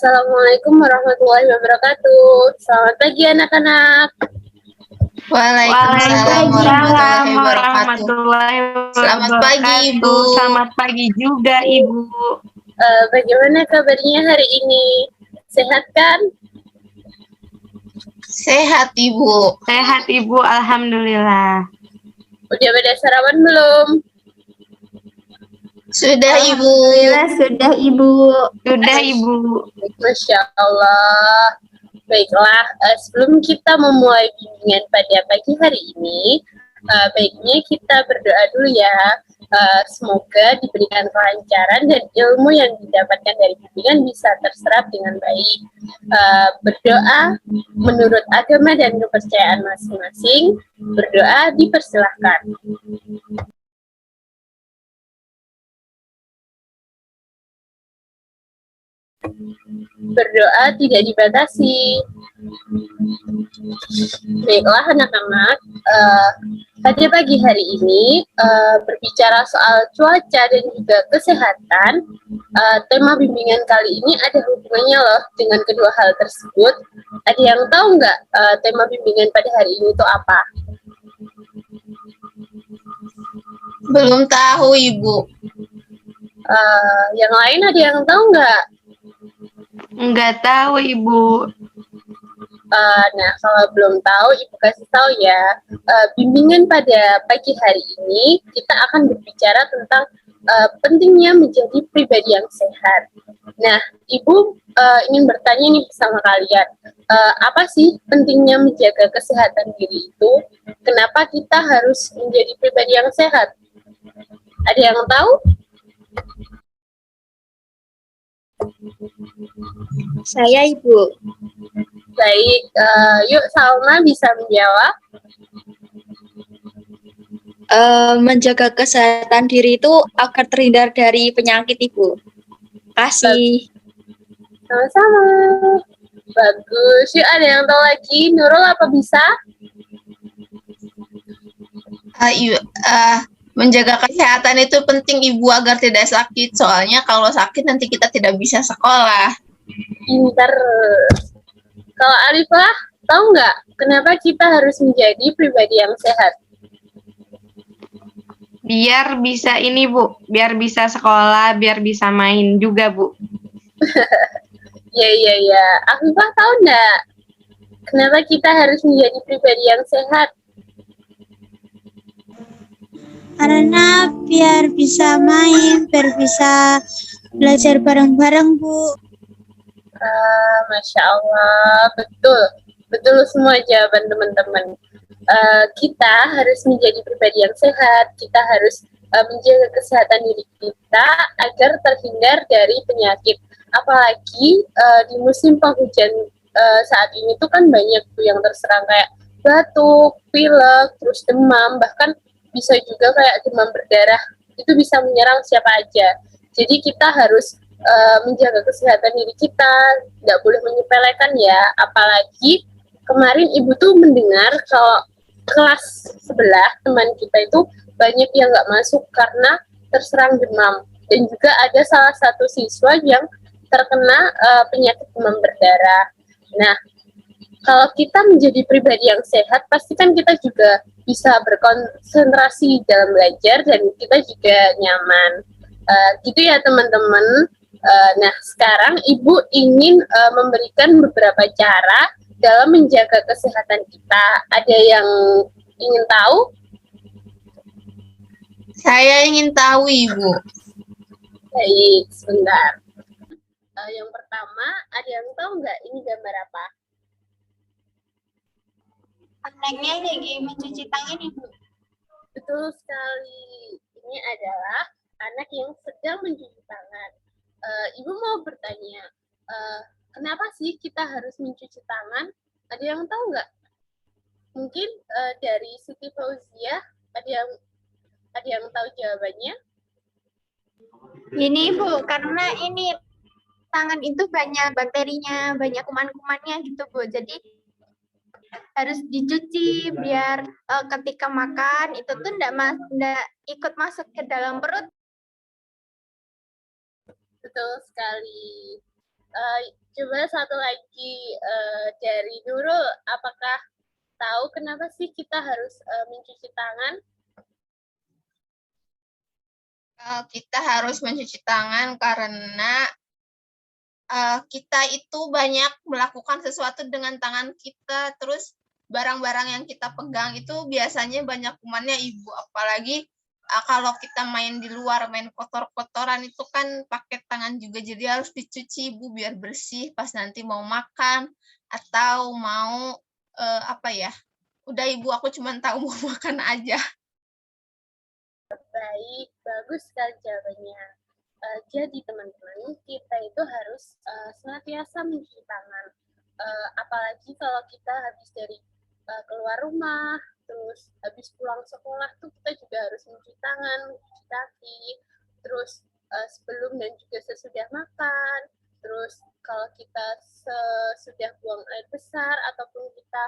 Assalamualaikum warahmatullahi wabarakatuh. Selamat pagi anak-anak. Waalaikumsalam warahmatullahi wabarakatuh. warahmatullahi Selamat pagi, Ibu. Selamat pagi juga, Ibu. Bagaimana kabarnya hari ini? Sehat kan? Sehat, Ibu. Sehat, Ibu. Alhamdulillah. Udah pada sarapan belum? Sudah, Ibu. Alhamdulillah sudah, Ibu. Sudah, Ibu. Masya Allah. Baiklah, sebelum kita memulai bimbingan pada pagi hari ini, baiknya kita berdoa dulu ya. Semoga diberikan kelancaran dan ilmu yang didapatkan dari bimbingan bisa terserap dengan baik. Berdoa menurut agama dan kepercayaan masing-masing. Berdoa dipersilahkan. Berdoa tidak dibatasi. Baiklah anak-anak, pada pagi hari ini berbicara soal cuaca dan juga kesehatan. Tema bimbingan kali ini ada hubungannya loh dengan kedua hal tersebut. Ada yang tahu nggak tema bimbingan pada hari ini itu apa? Belum tahu, Ibu. Yang lain ada yang tahu nggak? Enggak tahu, Ibu. Nah, kalau belum tahu, Ibu kasih tahu ya. Bimbingan pada pagi hari ini, kita akan berbicara tentang pentingnya menjadi pribadi yang sehat. Nah, Ibu ingin bertanya nih sama kalian, apa sih pentingnya menjaga kesehatan diri itu? Kenapa kita harus menjadi pribadi yang sehat? Ada yang tahu? Saya, Ibu. Baik, yuk Salma bisa menjawab. Menjaga kesehatan diri itu agar terhindar dari penyakit, Ibu. Kasih. Sama-sama. Bagus. Yuk ada yang tahu lagi? Nurul apa bisa? Menjaga kesehatan itu penting, Ibu, agar tidak sakit. Soalnya kalau sakit nanti kita tidak bisa sekolah. Pinter. Kalau Alifah, tahu nggak kenapa kita harus menjadi pribadi yang sehat? Biar bisa ini, Bu. Biar bisa sekolah, biar bisa main juga, Bu. Ya. Alifah tahu nggak kenapa kita harus menjadi pribadi yang sehat? Karena biar bisa main, biar bisa belajar bareng-bareng, Bu. Masya Allah, betul semua jawaban teman-teman. Kita harus menjadi pribadi yang sehat, kita harus menjaga kesehatan diri kita agar terhindar dari penyakit. Apalagi di musim penghujan saat ini tuh kan banyak tuh yang terserang kayak batuk, pilek, terus demam, bahkan bisa juga kayak demam berdarah, itu bisa menyerang siapa aja. Jadi kita harus menjaga kesehatan diri kita, nggak boleh menyepelekan ya. Apalagi kemarin Ibu tuh mendengar kalau kelas sebelah teman kita itu banyak yang nggak masuk karena terserang demam. Dan juga ada salah satu siswa yang terkena penyakit demam berdarah. Nah, kalau kita menjadi pribadi yang sehat, pasti kan kita juga bisa berkonsentrasi dalam belajar dan kita juga nyaman. Gitu ya teman-teman. Nah, sekarang Ibu ingin memberikan beberapa cara dalam menjaga kesehatan kita. Ada yang ingin tahu? Saya ingin tahu, Ibu. Baik, sebentar. Yang pertama, ada yang tahu nggak ini gambar apa? Anaknya lagi mencuci tangan, Ibu. Betul sekali. Ini adalah anak yang sedang mencuci tangan. Ibu mau bertanya, kenapa sih kita harus mencuci tangan? Ada yang tahu nggak? Mungkin dari Siti Fauziah ada yang tahu jawabannya? Ini, Bu, karena ini tangan itu banyak bakterinya, banyak kuman-kumannya gitu, Bu. Jadi harus dicuci biar ketika makan itu tuh enggak ikut masuk ke dalam perut. Betul sekali. Coba satu lagi dari Nurul, apakah tahu kenapa sih kita harus mencuci tangan? Kita harus mencuci tangan karena kita itu banyak melakukan sesuatu dengan tangan kita, terus barang-barang yang kita pegang itu biasanya banyak kumannya Ibu, apalagi kalau kita main di luar, main kotor-kotoran itu kan pakai tangan juga, jadi harus dicuci Ibu biar bersih pas nanti mau makan atau mau apa ya, udah Ibu aku cuma tahu mau makan aja. Baik, bagus sekali jawabannya. Jadi teman-teman, kita itu harus senantiasa mencuci tangan. Apalagi kalau kita habis dari keluar rumah, terus habis pulang sekolah tuh kita juga harus mencuci tangan, mencuci kaki, terus sebelum dan juga sesudah makan, terus kalau kita sesudah buang air besar ataupun kita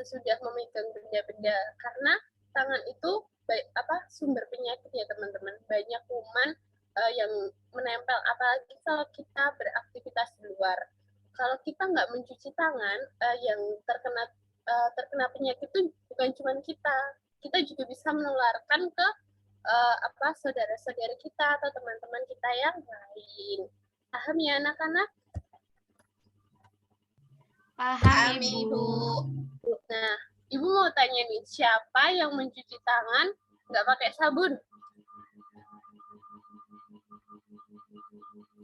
sesudah memegang benda-benda, karena tangan itu sumber penyakit ya teman-teman, banyak kuman yang menempel, apalagi kalau kita beraktivitas di luar. Kalau kita nggak mencuci tangan, yang terkena penyakit itu bukan cuma kita juga bisa menularkan ke saudara-saudara kita atau teman-teman kita yang lain. Paham ya anak-anak? Paham, Ibu. Ibu. Nah, Ibu mau tanya nih, siapa yang mencuci tangan nggak pakai sabun?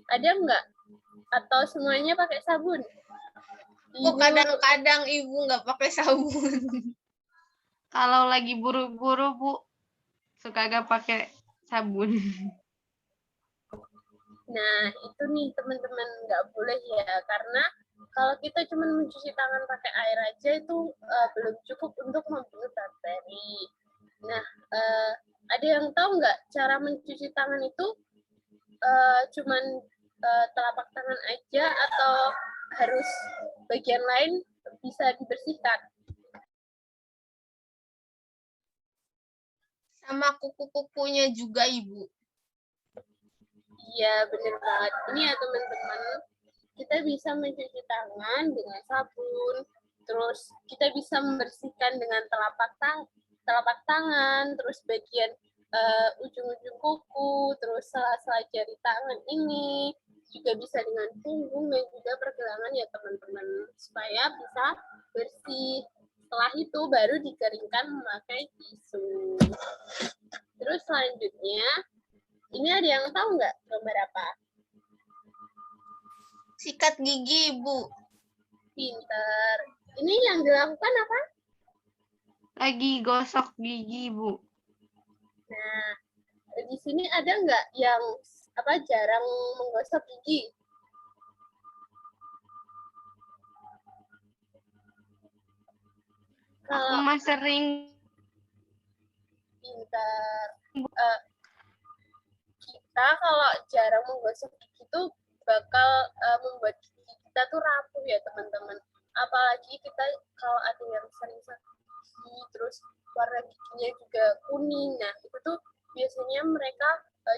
Ada nggak? Atau semuanya pakai sabun? Kadang-kadang Ibu nggak pakai sabun. Kalau lagi buru-buru, Bu, suka gak pakai sabun. Nah, itu nih teman-teman, nggak boleh ya, karena kalau kita cuma mencuci tangan pakai air aja itu belum cukup untuk membunuh bakteri. Nah, ada yang tahu nggak cara mencuci tangan itu cuman telapak tangan aja atau harus bagian lain bisa dibersihkan? Sama kuku-kukunya juga Ibu. Iya, benar banget. Ini ya teman-teman, kita bisa mencuci tangan dengan sabun, terus kita bisa membersihkan dengan telapak tangan, terus bagian ujung-ujung kuku, terus sela-sela jari tangan ini, juga bisa dengan punggung dan juga pergelangan ya teman-teman, supaya bisa bersih. Setelah itu baru dikeringkan memakai tisu. Terus selanjutnya, ini ada yang tahu nggak gambar apa? Sikat gigi, Ibu. Pinter. Ini yang dilakukan apa? Lagi gosok gigi, Bu. Nah, di sini ada nggak yang jarang menggosok gigi? Aku mah sering. Pinter. Kita kalau jarang menggosok gigi itu bakal membuat gigi kita tuh rapuh ya teman-teman. Apalagi kita kalau ada yang sering sakit gigi, terus warna giginya juga kuning. Nah, itu tuh biasanya mereka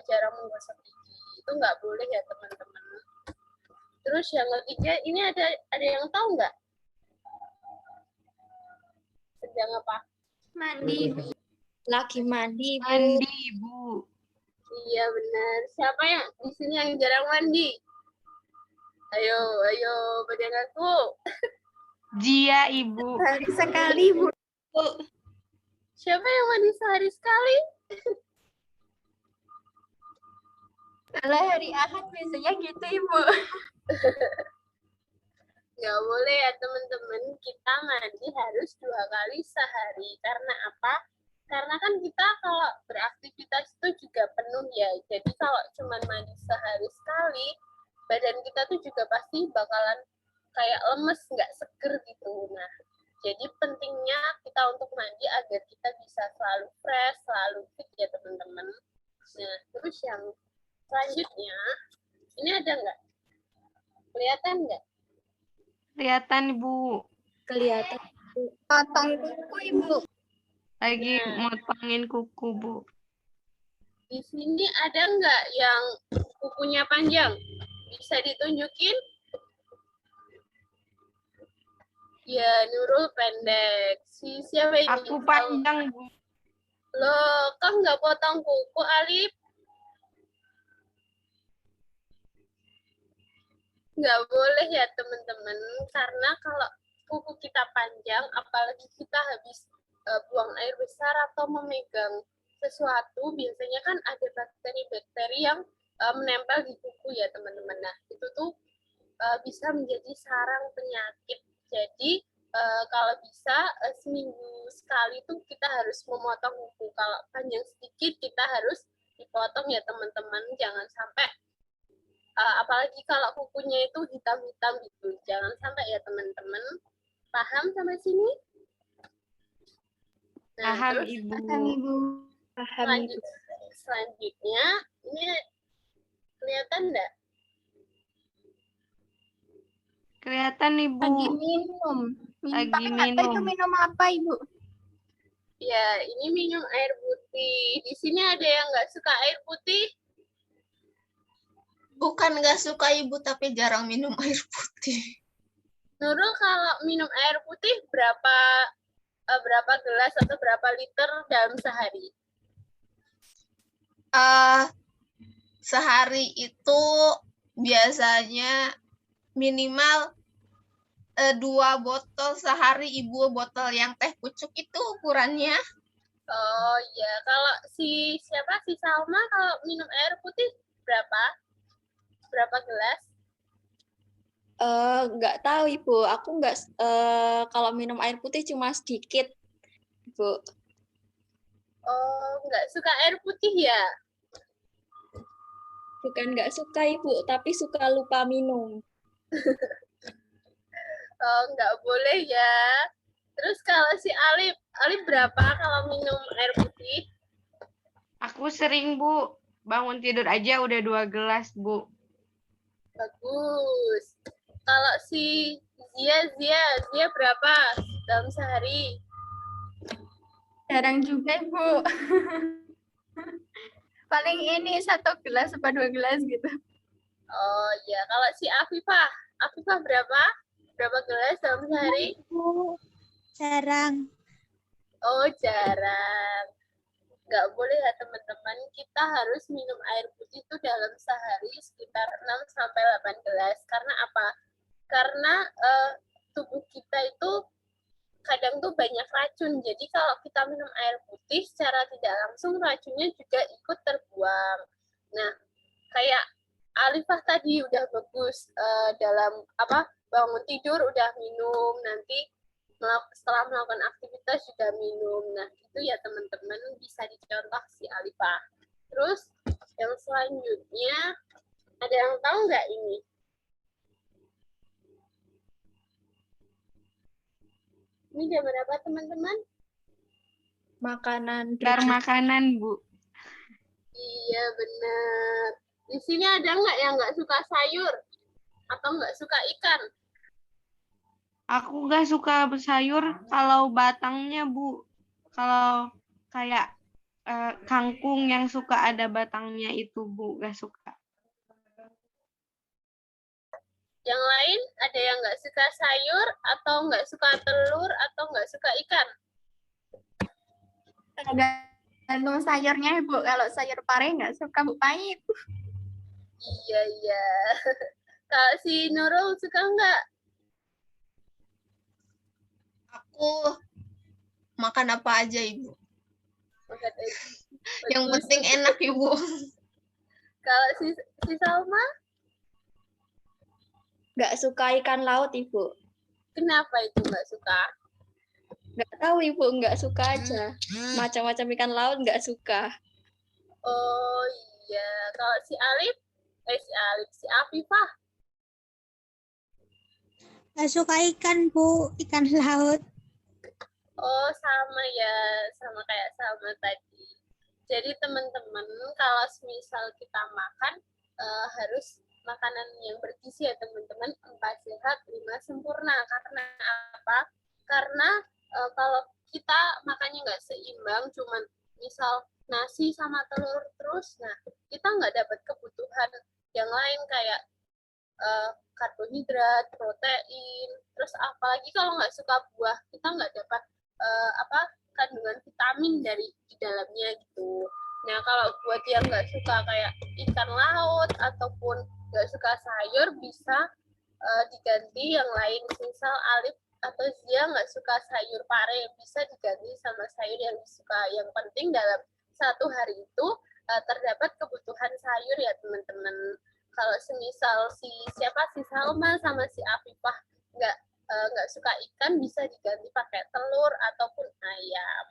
jarang menggosok gigi. Itu nggak boleh ya teman-teman. Terus yang ketiga, ini ada yang tahu nggak? Sedang apa? Mandi. Lagi mandi, Bu. Mandi, Bu. Iya benar. Siapa yang di sini yang jarang mandi? Ayo, pada ngaku. Jia, Ibu. Sekali sekali, Bu. Siapa yang mandi sehari sekali? Kalau hari Ahad biasanya gitu, Ibu. Nggak boleh ya teman-teman, kita mandi harus 2 kali sehari. Karena apa? Karena kan kita kalau beraktivitas itu juga penuh ya. Jadi kalau cuma mandi sehari sekali, badan kita tuh juga pasti bakalan kayak lemes, nggak seger gitu. Nah, jadi pentingnya kita untuk mandi agar kita bisa selalu fresh, selalu fit ya teman-teman. Nah, terus yang selanjutnya, ini ada nggak? Kelihatan nggak? Kelihatan, Ibu. Kelihatan. Potong kuku, Ibu. Lagi motongin kuku, Bu. Di sini ada nggak yang kukunya panjang? Bisa ditunjukin? Ya, Nurul pendek. Si siapa ini? Aku panjang, Bu. Loh, kok nggak potong kuku, Alif? Nggak boleh ya, teman-teman. Karena kalau kuku kita panjang, apalagi kita habis buang air besar atau memegang sesuatu, biasanya kan ada bakteri-bakteri yang menempel di kuku ya, teman-teman. Nah, itu tuh bisa menjadi sarang penyakit. Jadi kalau bisa seminggu sekali tuh kita harus memotong kuku. Kalau panjang sedikit kita harus dipotong ya teman-teman. Jangan sampai apalagi kalau kukunya itu hitam-hitam gitu. Jangan sampai ya teman-teman. Paham sampai sini? Nah, Paham, terus Ibu. Paham Ibu. selanjutnya ini kelihatan enggak? Kelihatan, Ibu. Lagi minum. Lagi Tapi nggak tahu itu minum. minum apa, Ibu. Ya, ini minum air putih. Di sini ada yang nggak suka air putih? Bukan nggak suka Ibu, tapi jarang minum air putih. Nurul kalau minum air putih berapa gelas atau berapa liter dalam sehari? Sehari itu biasanya minimal 2 botol sehari, Ibu. Botol yang teh pucuk itu ukurannya. Oh iya, kalau si Salma kalau minum air putih berapa? Berapa gelas? Nggak tahu Ibu. Aku nggak kalau minum air putih cuma sedikit, Bu. Oh, nggak suka air putih ya? Bukan nggak suka Ibu, tapi suka lupa minum. Oh, nggak boleh ya. Terus kalau si Alif berapa kalau minum air putih? Aku sering, Bu. Bangun tidur aja udah 2 gelas, Bu. Bagus. Kalau si Zia berapa dalam sehari? Jarang juga, Ibu. Paling ini 1 gelas apa 2 gelas gitu. Oh iya, kalau si Afifah berapa? Berapa gelas dalam sehari? Jarang. Oh, jarang. Nggak boleh ya teman-teman, kita harus minum air putih itu dalam sehari sekitar 6 sampai 8 gelas. Karena apa? Karena tubuh kita itu kadang tuh banyak racun. Jadi kalau kita minum air putih secara tidak langsung racunnya juga ikut terbuang. Nah, kayak Alifah tadi udah bagus dalam bangun tidur udah minum, nanti setelah melakukan aktivitas juga minum. Nah, itu ya teman-teman bisa dicontoh si Alifah. Terus yang selanjutnya ada yang tahu nggak ini? Ini jam berapa teman-teman? Makanan. Dar makanan, Bu. Iya benar. Di sini ada nggak yang nggak suka sayur atau nggak suka ikan? Aku nggak suka sayur kalau batangnya, Bu. Kalau kayak kangkung yang suka ada batangnya itu, Bu. Nggak suka. Yang lain ada yang nggak suka sayur atau nggak suka telur atau nggak suka ikan? Tergantung sayurnya, Ibu. Kalau sayur pare nggak suka, Bu, pahit. Iya. Kalau si Nurul suka nggak? Aku makan apa aja, Ibu. Makan Yang penting enak, Ibu. Kalau si Salma? Nggak suka ikan laut, Ibu. Kenapa itu nggak suka? Nggak tahu, Ibu. Nggak suka aja. Macam-macam ikan laut nggak suka. Oh iya. Kalau si Afifah? Nggak suka ikan, Bu. Ikan laut. Oh, sama ya. Sama kayak Salma tadi. Jadi teman-teman, kalau misal kita makan, harus makanan yang bergizi ya teman-teman. 4 sehat, 5 sempurna. Karena apa? Karena kalau kita makannya nggak seimbang, cuman misal nasi sama telur terus, nah kita nggak dapat kebutuhan yang lain kayak karbohidrat, protein, terus apalagi kalau nggak suka buah, kita nggak dapat kandungan vitamin di dalamnya gitu. Nah, kalau buat yang nggak suka kayak ikan laut ataupun nggak suka sayur, bisa diganti yang lain. Misal Alif atau Zia nggak suka sayur pare, bisa diganti sama sayur yang disuka. Yang penting dalam satu hari itu terdapat kebutuhan sayur ya teman-teman. Kalau semisal si Salma sama si Afifah nggak suka ikan, bisa diganti pakai telur ataupun ayam.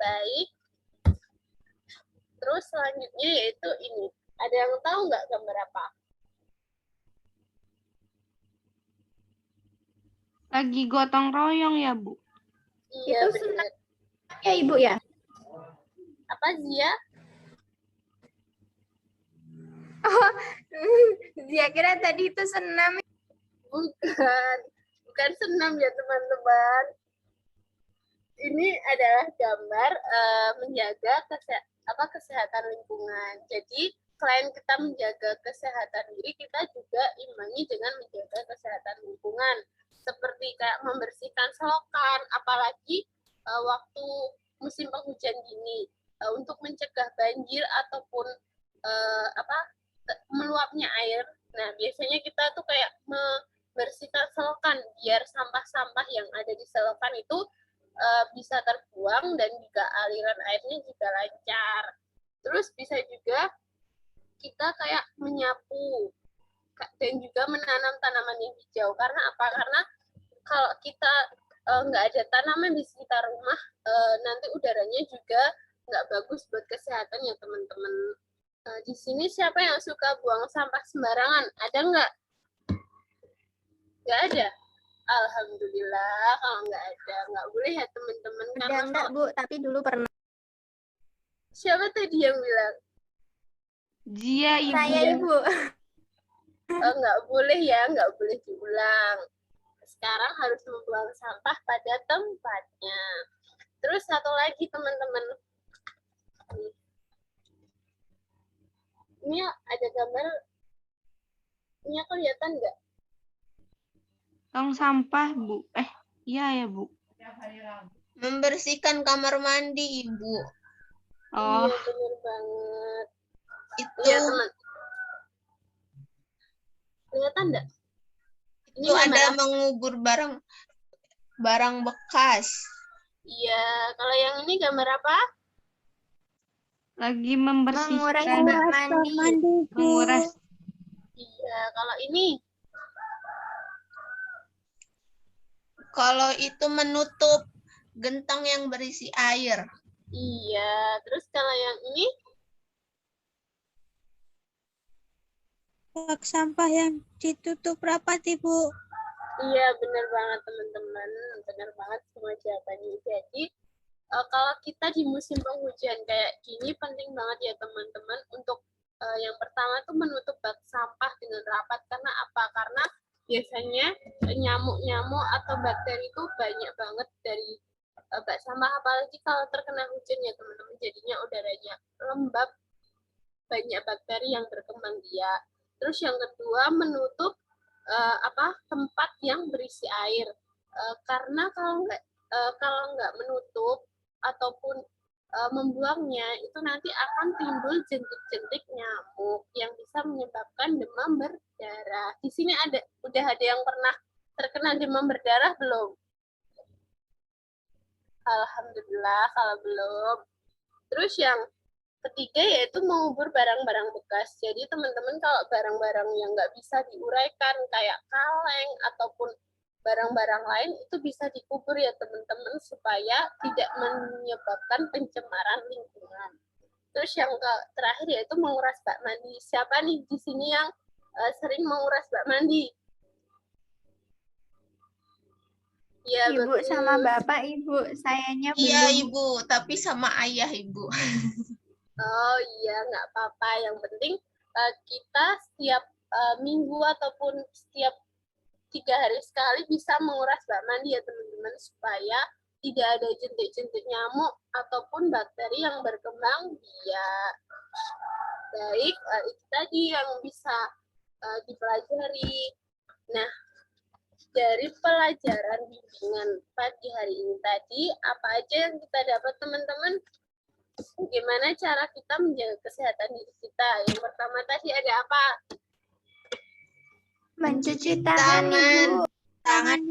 Baik. Terus selanjutnya yaitu ini. Ada yang tahu nggak gambar apa? Lagi gotong royong ya, Bu? Iya, Itu benar. Ya Ibu ya. Apa Zia? Dia kira tadi itu senam. Bukan senam ya teman-teman. Ini adalah gambar menjaga kesehatan lingkungan. Jadi selain kita menjaga kesehatan diri, kita juga imbangi dengan menjaga kesehatan lingkungan. Seperti kayak membersihkan selokan, apalagi waktu musim penghujan gini, untuk mencegah banjir ataupun meluapnya air. Nah, biasanya kita tuh kayak membersihkan selokan biar sampah-sampah yang ada di selokan itu bisa terbuang dan juga aliran airnya juga lancar. Terus bisa juga kita kayak menyapu dan juga menanam tanaman yang hijau. Karena apa? Karena kalau kita nggak ada tanaman di sekitar rumah, nanti udaranya juga nggak bagus buat kesehatan ya teman-teman. Di sini siapa yang suka buang sampah sembarangan? Ada nggak? Nggak ada. Alhamdulillah kalau nggak ada. Nggak boleh ya teman-teman. Ada enggak Bu, tapi dulu pernah. Siapa tadi yang bilang? Zia, Ibu. Saya Ibu. Nggak boleh ya, nggak boleh diulang. Sekarang harus membuang sampah pada tempatnya. Terus satu lagi teman-teman. Ini ada gambar. Ini kelihatan nggak? Tong sampah, Bu. Iya ya, Bu. Membersihkan kamar mandi, Ibu. Oh, Iya benar banget. Itu Iya teman. Kelihatan nggak? Ini itu ada gambar apa? mengubur barang bekas. Iya, kalau yang ini gambar apa? lagi Mengurai membersihkan, bak mandi. Bu. menguras. Iya, kalau ini Kalau itu menutup gentong yang berisi air. iya. Terus kalau yang ini Bak sampah yang ditutup rapat Ibu. iya benar banget teman-teman, benar banget semua jawabannya. Jadi kalau kita di musim penghujan kayak gini penting banget ya teman-teman untuk yang pertama tuh menutup bak sampah dengan rapat. Karena apa? Karena biasanya nyamuk-nyamuk atau bakteri itu banyak banget dari bak sampah, apalagi kalau terkena hujan ya teman-teman, jadinya udaranya lembab, banyak bakteri yang berkembang biak. Terus yang kedua menutup tempat yang berisi air. Karena kalau nggak menutup ataupun membuangnya, itu nanti akan timbul jentik-jentik nyamuk yang bisa menyebabkan demam berdarah. Di sini udah ada yang pernah terkena demam berdarah belum? Alhamdulillah kalau belum. Terus yang ketiga yaitu mengubur barang-barang bekas. Jadi teman-teman kalau barang-barang yang nggak bisa diuraikan kayak kaleng ataupun barang-barang lain itu bisa dikubur ya teman-teman supaya tidak menyebabkan pencemaran lingkungan. Terus yang terakhir yaitu menguras bak mandi. Siapa nih di sini yang sering menguras bak mandi? Ya, Ibu betul. sama Bapak Ibu, sayanya Iya, belum. Ibu, tapi sama ayah, Ibu. Oh iya, nggak apa-apa. Yang penting kita setiap minggu ataupun setiap 3 hari sekali bisa menguras bak mandi ya teman-teman, supaya tidak ada jentik-jentik nyamuk ataupun bakteri yang berkembang biak. Baik, itu tadi yang bisa dipelajari. Nah, dari pelajaran bimbingan pagi hari ini tadi, apa aja yang kita dapat teman-teman? Bagaimana cara kita menjaga kesehatan diri kita? Yang pertama tadi ada apa? Mencuci tangan, Ibu. Tangan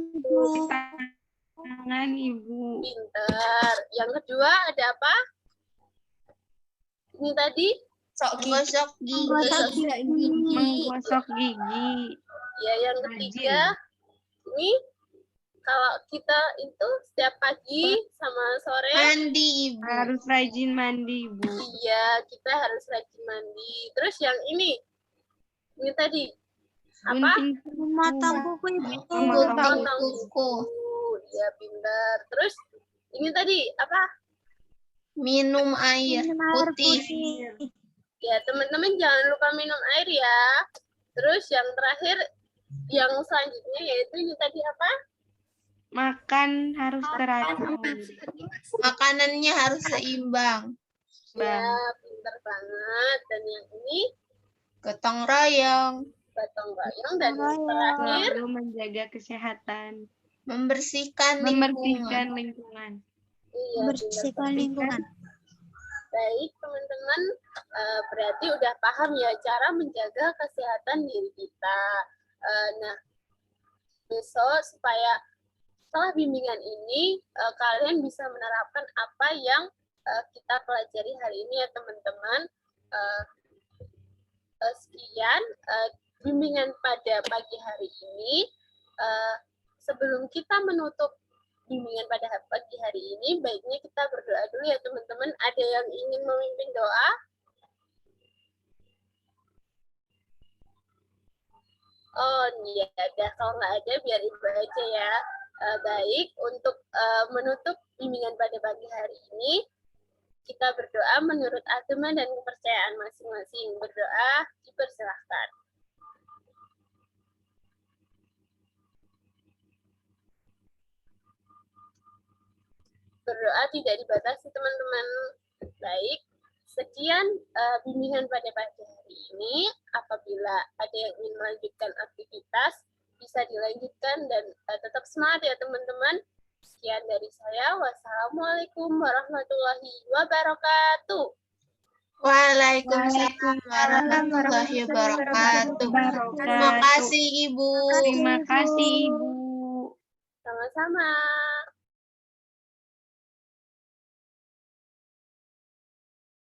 Tangan Ibu. Pinter. Yang kedua ada apa? Ini tadi? Menggosok gigi. Menggosok gigi. Ya, yang ketiga, ini kalau kita itu setiap pagi sama sore, Mandi, Ibu. Harus rajin mandi, Bu. iya kita harus rajin mandi. Terus yang ini tadi apa? Gunting Mata buku Ibu. Gunting Potong kuku. Iya pintar. Terus ini tadi apa? Minum air Minum air putih. Ya teman-teman jangan lupa minum air ya. Terus yang terakhir, yang selanjutnya yaitu ini tadi apa? Makan harus teratur. Makanannya harus seimbang. Ya pintar banget. Dan yang ini Gotong royong. gotong royong dan yang terakhir Selalu menjaga kesehatan. Membersihkan lingkungan. Membersihkan lingkungan. iya Bersihkan lingkungan. Baik teman-teman, berarti udah paham ya cara menjaga kesehatan diri kita. Nah, besok supaya setelah bimbingan ini kalian bisa menerapkan apa yang kita pelajari hari ini ya teman-teman. Sekian bimbingan pada pagi hari ini. Sebelum kita menutup bimbingan pada pagi hari ini, baiknya kita berdoa dulu ya teman-teman. Ada yang ingin memimpin doa? Oh iya, ada. Kalau nggak ada, biar Ibu aja ya. Baik, untuk menutup bimbingan pada pagi hari ini, kita berdoa menurut agama dan kepercayaan masing-masing. Berdoa, dipersilahkan. Berdoa tidak dibatasi teman-teman. Baik, sekian bimbingan pada pagi hari ini. Apabila ada yang ingin melanjutkan aktivitas, bisa dilanjutkan dan tetap semangat ya teman-teman. Sekian dari saya. Wassalamualaikum warahmatullahi wabarakatuh. Waalaikumsalam warahmatullahi wabarakatuh. Terima kasih Ibu. Terima kasih, Ibu. Sama-sama.